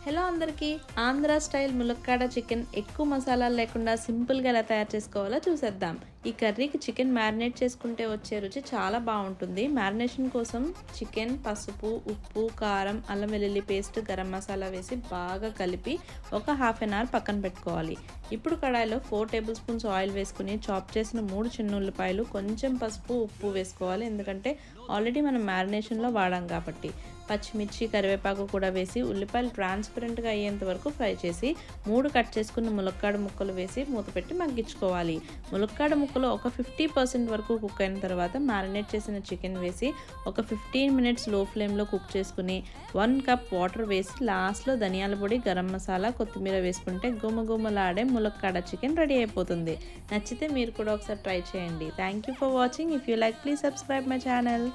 Hello అందరికీ Andhra style ములక్కాడ chicken ఎక్కువ మసాలాలు లేకుండా సింపుల్గా ఎలా తయారు చేసుకోవాలో చూసేద్దాం. ఈ కర్రీకి చికెన్ మ్యారినేట్ చేసుకుంటే వచ్చే రుచి చాలా బాగుంటుంది. మ్యారినేషన్ కోసం చికెన్, పసుపు, ఉప్పు, కారం, అల్లం వెల్లుల్లి పేస్ట్, గరం మసాలా వేసి బాగా కలిపి ఒక హాఫ్ అన్ అవర్ పక్కన పెట్టుకోవాలి. ఇప్పుడు కడాయిలో 4 టేబుల్ స్పూన్స్ ఆయిల్ వేసుకుని చాప్ చేసిన 3 చిన్న ఉల్లిపాయలు, కొంచెం పసుపు, ఉప్పు వేసుకోవాలి. ఎందుకంటే ఆల్రెడీ మనం మ్యారినేషన్లో వాడాం కాబట్టి. పచ్చిమిర్చి, కరివేపాకు కూడా వేసి ఉల్లిపాయలు ట్రాన్స్పరెంట్గా అయ్యేంత వరకు ఫ్రై చేసి 3 కట్ చేసుకున్న ములక్కాడ ముక్కలు వేసి మూత పెట్టి మగ్గించుకోవాలి. ములక్కాడ ముక్కలు ఒక 50% వరకు కుక్ అయిన తర్వాత మ్యారినేట్ చేసిన చికెన్ వేసి ఒక 15 మినిట్స్ లో ఫ్లేమ్లో కుక్ చేసుకుని 1 కప్ వాటర్ వేసి లాస్ట్లో ధనియాల పొడి, గరం మసాలా, కొత్తిమీర వేసుకుంటే గుమగుమలాడే ములక్కాడ చికెన్ రెడీ అయిపోతుంది. నచ్చితే మీరు కూడా ఒకసారి ట్రై చేయండి. Thank you for watching. If you like, please subscribe my channel.